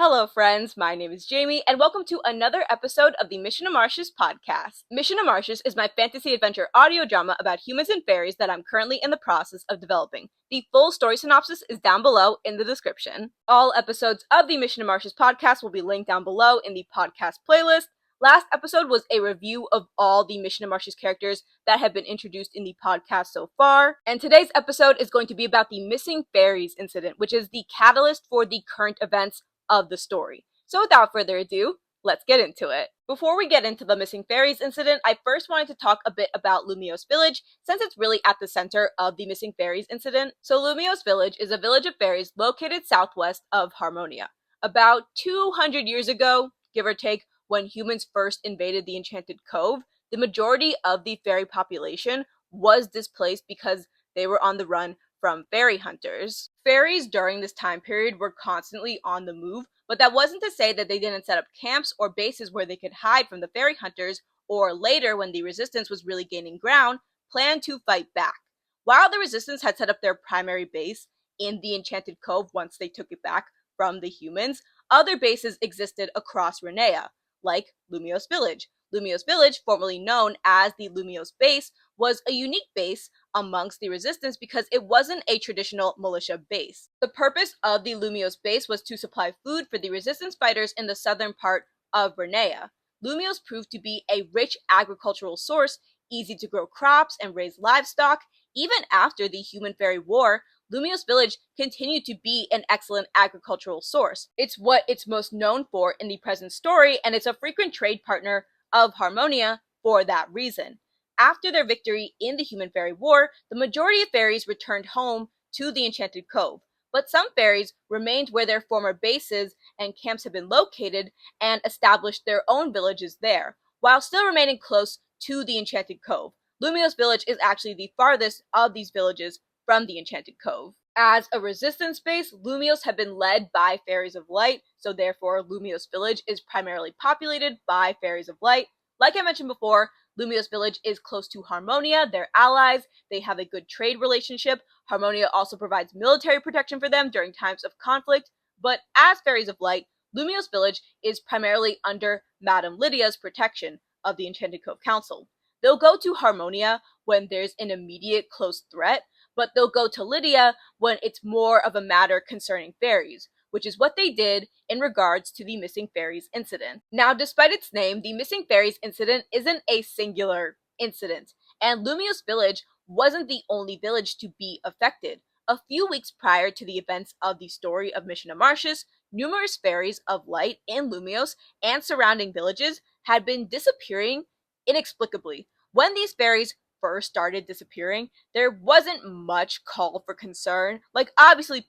Hello friends, my name is Jamie, and welcome to another episode of the Martius podcast. Martius is my fantasy adventure audio drama about humans and fairies that I'm currently in the process of developing. The full story synopsis is down below in the description. All episodes of the Martius podcast will be linked down below in the podcast playlist. Last episode was a review of all the Martius characters that have been introduced in the podcast so far, and today's episode is going to be about the missing fairies incident, which is the catalyst for the current events of the story. So without further ado, let's get into it. Before we get into the missing fairies incident, I first wanted to talk a bit about Lumios Village, since it's really at the center of the missing fairies incident. So Lumios Village is a village of fairies located southwest of Harmonia. About 200 years ago, give or take, when humans first invaded the Enchanted Cove, the majority of the fairy population was displaced because they were on the run from fairy hunters. Fairies during this time period were constantly on the move, but that wasn't to say that they didn't set up camps or bases where they could hide from the fairy hunters, or later, when the resistance was really gaining ground, plan to fight back. While the resistance had set up their primary base in the Enchanted Cove once they took it back from the humans, other bases existed across Reya, like Lumios Village. Lumios Village, formerly known as the Lumios Base, was a unique base amongst the resistance because it wasn't a traditional militia base. The purpose of the Lumios base was to supply food for the resistance fighters in the southern part of Reya. Lumios proved to be a rich agricultural source, easy to grow crops and raise livestock. Even after the Human-Fairy War, Lumios Village continued to be an excellent agricultural source. It's what it's most known for in the present story, and it's a frequent trade partner of Harmonia for that reason. After their victory in the Human-Fairy War, the majority of fairies returned home to the Enchanted Cove, but some fairies remained where their former bases and camps had been located and established their own villages there, while still remaining close to the Enchanted Cove. Lumios Village is actually the farthest of these villages from the Enchanted Cove. As a resistance base, Lumios have been led by Fairies of Light, so therefore Lumios Village is primarily populated by Fairies of Light. Like I mentioned before, Lumios Village is close to Harmonia, their allies. They have a good trade relationship. Harmonia also provides military protection for them during times of conflict. But as Fairies of Light, Lumios Village is primarily under Madame Lydia's protection of the Enchanted Cove Council. They'll go to Harmonia when there's an immediate close threat, but they'll go to Lydia when it's more of a matter concerning fairies, which is what they did in regards to the missing fairies incident. Now, despite its name, the missing fairies incident isn't a singular incident, and Lumios Village wasn't the only village to be affected. A few weeks prior to the events of the story of Martius, numerous fairies of light in Lumios and surrounding villages had been disappearing inexplicably. When these fairies first started disappearing, there wasn't much call for concern. Like, obviously,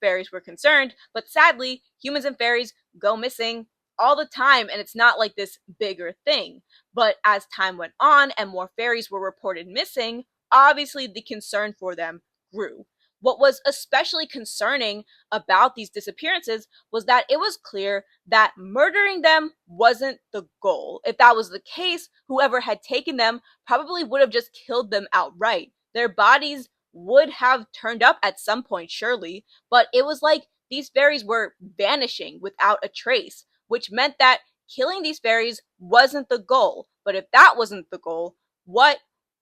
fairies were concerned, but sadly, humans and fairies go missing all the time, and it's not like this bigger thing. But as time went on and more fairies were reported missing, obviously the concern for them grew. What was especially concerning about these disappearances was that it was clear that murdering them wasn't the goal. If that was the case, whoever had taken them probably would have just killed them outright. Their bodies would have turned up at some point, surely, but it was like these fairies were vanishing without a trace, which meant that killing these fairies wasn't the goal. But if that wasn't the goal, what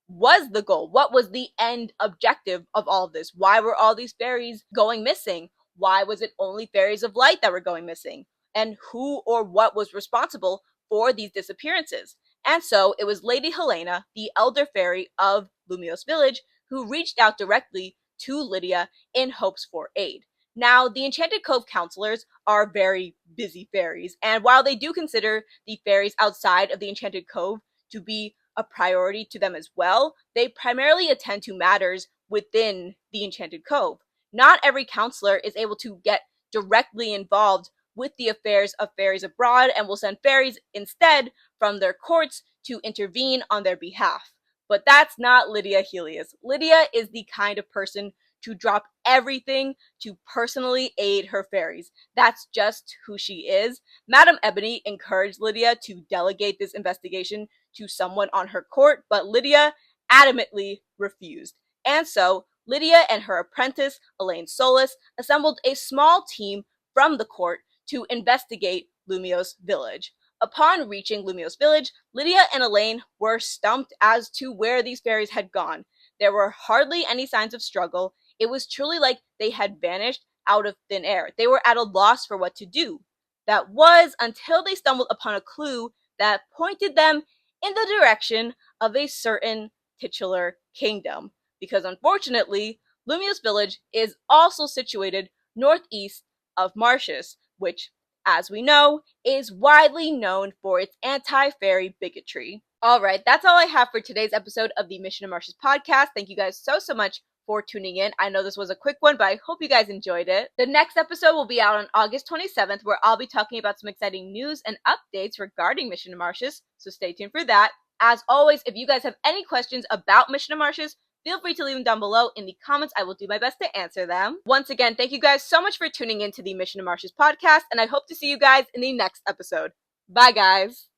was the goal? What was the end objective of all of this? Why were all these fairies going missing? Why was it only fairies of light that were going missing? And who or what was responsible for these disappearances? And so it was Lady Helena, the elder fairy of Lumios Village, who reached out directly to Lydia in hopes for aid. Now, the Enchanted Cove counselors are very busy fairies, and while they do consider the fairies outside of the Enchanted Cove to be a priority to them as well, they primarily attend to matters within the Enchanted Cove. Not every counselor is able to get directly involved with the affairs of fairies abroad and will send fairies instead from their courts to intervene on their behalf. But that's not Lydia Helios. Lydia is the kind of person to drop everything to personally aid her fairies. That's just who she is. Madame Ebony encouraged Lydia to delegate this investigation to someone on her court, but Lydia adamantly refused. And so, Lydia and her apprentice, Elaine Solis, assembled a small team from the court to investigate Lumios' village. Upon reaching Lumios' village, Lydia and Elaine were stumped as to where these fairies had gone. There were hardly any signs of struggle. It was truly like they had vanished out of thin air. They were at a loss for what to do. That was until they stumbled upon a clue that pointed them in the direction of a certain titular kingdom. Because unfortunately, Lumios' village is also situated northeast of Martius, which, as we know, is widely known for its anti-fairy bigotry. Alright, that's all I have for today's episode of the Mission to Martius podcast. Thank you guys so much for tuning in. I know this was a quick one, but I hope you guys enjoyed it. The next episode will be out on August 27th, where I'll be talking about some exciting news and updates regarding Mission to Martius, so stay tuned for that. As always, if you guys have any questions about Mission to Martius, feel free to leave them down below in the comments. I will do my best to answer them. Once again, thank you guys so much for tuning in to the Mission to Martius podcast, and I hope to see you guys in the next episode. Bye, guys!